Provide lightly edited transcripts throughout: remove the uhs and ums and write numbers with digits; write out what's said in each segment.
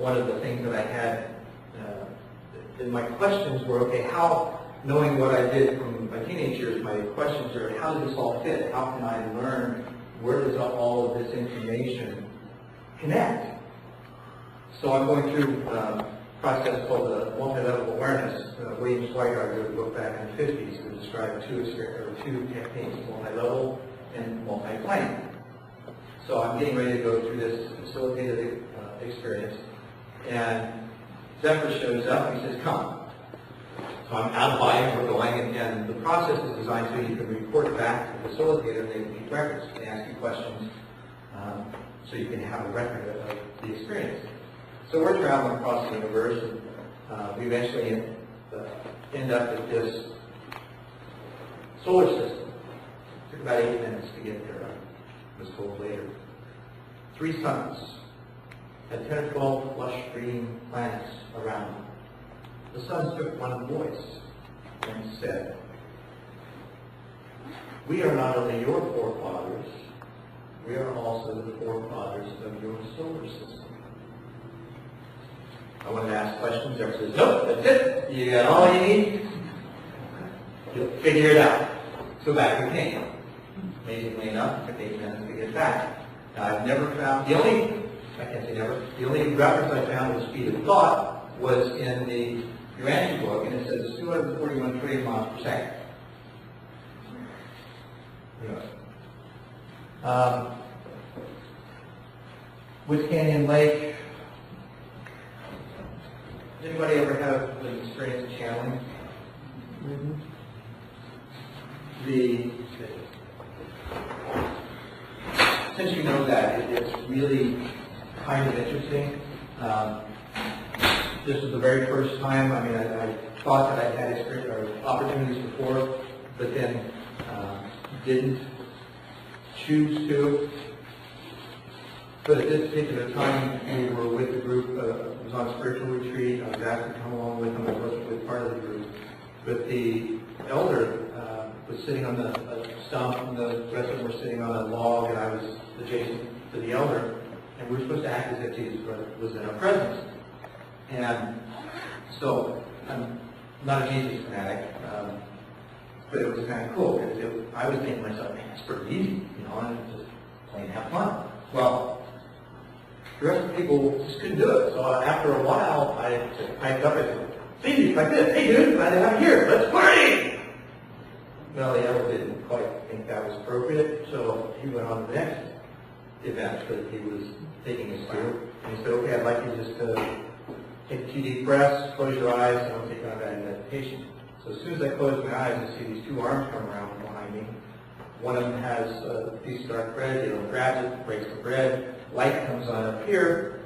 one of the things that I had in my questions were, okay, how, knowing what I did from my teenage years, my questions are, how does this all fit? How can I learn? Where does all of this information connect? So I'm going through a process called the multi-level awareness. William Swigart wrote a book back in the 50s to describe two techniques, multi-level and multi-plane. So I'm getting ready to go through this facilitated experience, and Zephyr shows up and he says, come. So I'm out of body, we're going, and the process is designed so you can report back to the facilitator, and they can keep records. They ask you questions so you can have a record of the experience. So we're traveling across the universe, and we eventually end up at this solar system. It took about 8 minutes to get there, I was told later. 3 suns, had 10 or 12 lush green planets around them. The suns took one voice and said, we are not only your forefathers, we are also the forefathers of your solar system. I wanted to ask questions. Everyone says, nope, that's it. You got all you need. You'll figure it out. So back we came. Amazingly enough, it took 8 minutes to get back. Now, I've never found, the only reference I found of the speed of thought was in the Urantia book, and it says it's 241 trillion miles per second. Woods Canyon Lake. Does anybody ever have an experience of channeling? Since you know that, it's really kind of interesting. This was the very first time. I mean, I thought that I'd had experience or opportunities before, but then didn't choose to. But at this particular time, we were with the group. It was on a spiritual retreat. I was asked to come along with them. I wasn't with part of the group. But the elder was sitting on the stump, and the rest of them were sitting on a log, and I was adjacent to the elder. And we were supposed to act as if Jesus was in our presence. And so I'm not a Jesus fanatic, but it was kind of cool because I was thinking to myself, man, it's pretty easy, and just plain have fun. Well, the rest of the people just couldn't do it. So after a while, I piped up and said, see, like this, hey dude, glad to have you here, let's party! Well, the elder didn't quite think that was appropriate, so he went on to the next event that he was taking us to. And he said, okay, I'd like you just to take a few deep breaths, close your eyes, and I'll take you on that meditation. So as soon as I close my eyes, I see these 2 arms come around behind me. One of them has a piece of dark bread, the other grabs it, breaks the bread, light comes on up here,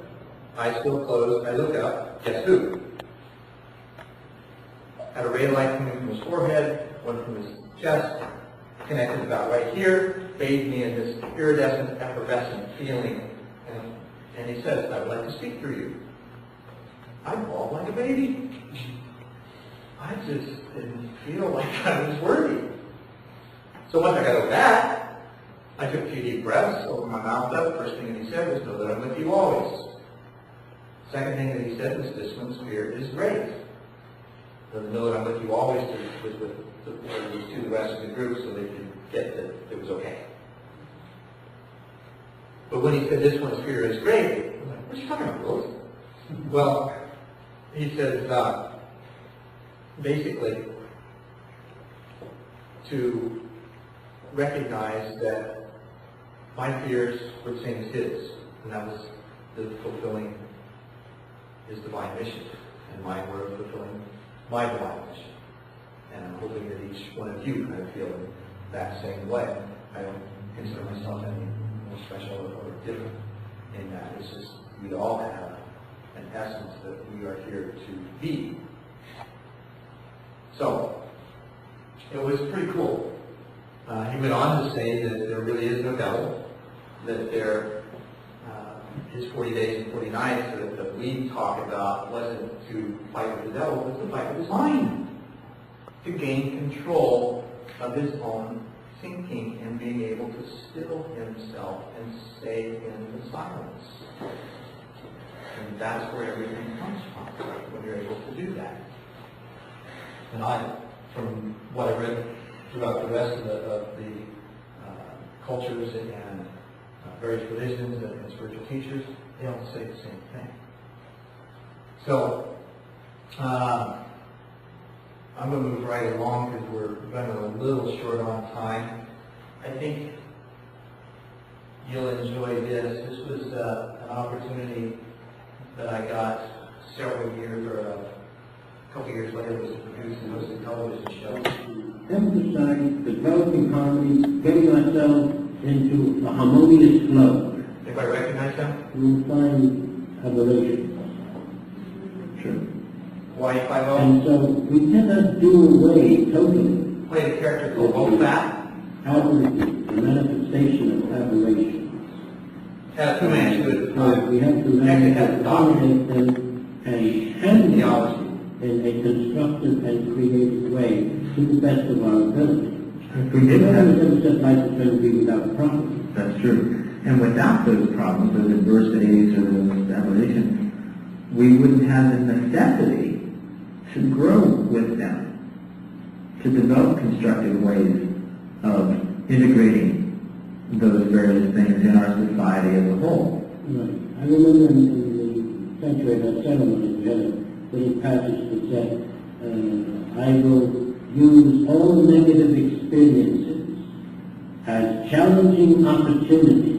eyes still closed, I look up, guess who? Had a ray of light coming from his forehead, one from his chest, connected about right here, bathed me in this iridescent, effervescent feeling. And he says, I would like to speak through you. I bawled like a baby. I just didn't feel like I was worthy. So once I got over that, I took a few deep breaths, opened my mouth up. First thing that he said was, know that I'm with you always. Second thing that he said was, this one's spirit is great. So to know that I'm with you always was to the rest of the group so they could get that it was okay. But when he said, this one's spirit is great, I'm like, what are you talking about, Rose? Well, he says, basically, to recognize that my fears were the same as his, and that was the fulfilling his divine mission, and mine were fulfilling my divine mission. And I'm hoping that each one of you kind of feel that same way. I don't consider myself any more special or different in that. It's just we all have an essence that we are here to be. So, it was pretty cool. He went on to say that there really is no devil, that his 40 days and 40 nights that we talk about wasn't to fight with the devil, but to fight with his mind, to gain control of his own thinking and being able to still himself and stay in the silence. And that's where everything comes from, when you're able to do that. And from what I read throughout the rest of the cultures and various religions and spiritual teachers, they all say the same thing. So, I'm going to move right along because we're running a little short on time. I think you'll enjoy this. This was an opportunity that I got several years, or a couple years later, was to produce and host a television show. Emphasize developing harmony, getting ourselves into a harmonious flow. Anybody recognize them? We will find aberration. Sure. Y50? And so we cannot do away totally. Played a character called Wolfbat. Aberration, the manifestation of aberration. Had two man to it at the time. We have to learn to dominate them and handle Theology. in a constructive and creative way to the best of our ability. If we didn't None have, of us said life is going to be without problems. that's true. And without those problems, those adversities or those aberrations, we wouldn't have the necessity to grow with them, to develop constructive ways of integrating those various things in our society as a whole. Right. I remember in the sanctuary ceremony, we had a little passage that said, I will use all negative experiences as challenging opportunities.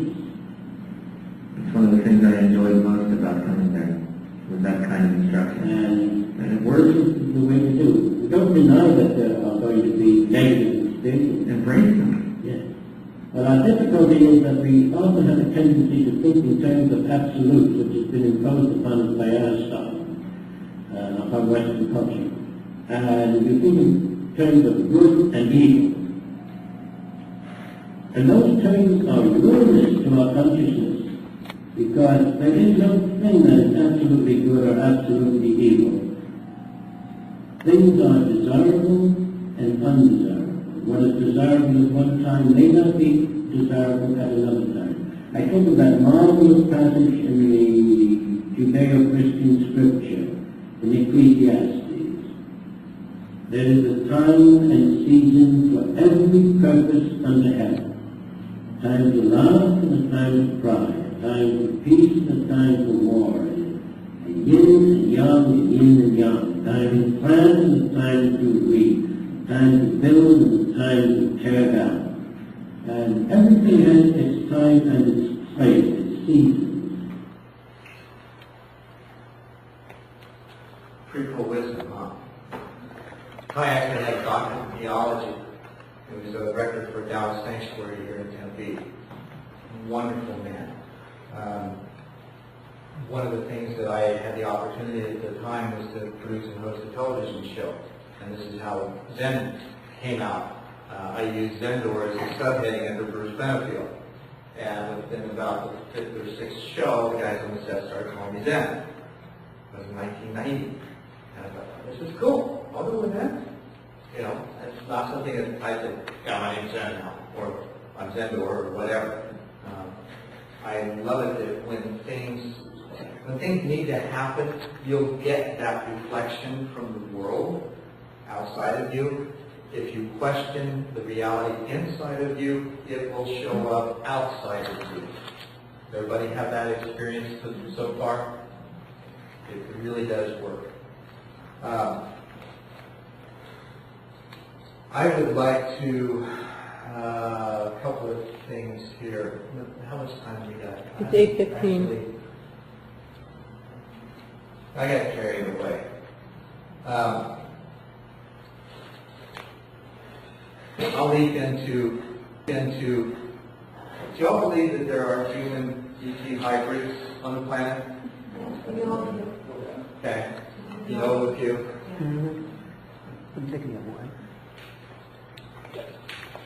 It's one of the things I enjoyed most about coming there, with that kind of instruction. And it works the way to do it. We don't deny that there are going to be negative experiences. Embrace them. Yes. But our difficulty is that we often have a tendency to think in terms of absolutes, which has been imposed upon us by Aristotle, upon Western culture. And we think in terms of good and evil. And those terms are ruinous to our consciousness, because there is no thing that is absolutely good or absolutely evil. Things are desirable and undesirable. What is desirable at one time may not be desirable at another time. I think of that marvelous passage in the Judeo-Christian scripture, in Ecclesiastes. There is a time and season for every purpose under heaven. A time to love and a time to cry. A time for peace and a time for war. A yin and yang, a yin and yang. A time to plant and a time to reap. A time to build and a time to tear down. And everything has its time and its place, its seasons. Pretty cool wisdom, huh? I actually had a doctorate in theology. He was a rector for Dallas Sanctuary here in Tempe. Wonderful man. One of the things that I had the opportunity at the time was to produce and host a television show. And this is how Zen came out. I used Zendor as a subheading under Bruce Benefield. And within about the fifth or sixth show, the guys on the set started calling me Zen. It was in 1990. And I thought, this is cool. I'll go with that. You know, it's not something that I said, yeah, my name's Zen now, or I'm Zendor, or whatever. I love it that when things need to happen, you'll get that reflection from the world outside of you. If you question the reality inside of you, it will show up outside of you. Everybody have that experience so far? It really does work. I would like to, a couple of things here. How much time do we got? It's 8:15. I got carried away. I'll leap into, do you all believe that there are human ET hybrids on the planet? Okay. You know of a few? I'm thinking of one.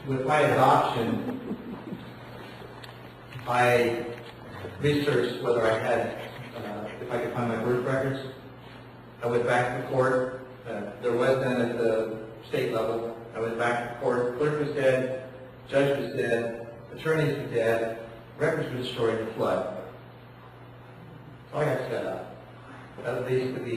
With my adoption, I researched whether I had, if I could find my birth records. I went back to court. There was none at the state level. I went back to court. Clerk was dead. Judge was dead. Attorneys were dead. Records were destroyed in the flood. That's all I got to say. at least to be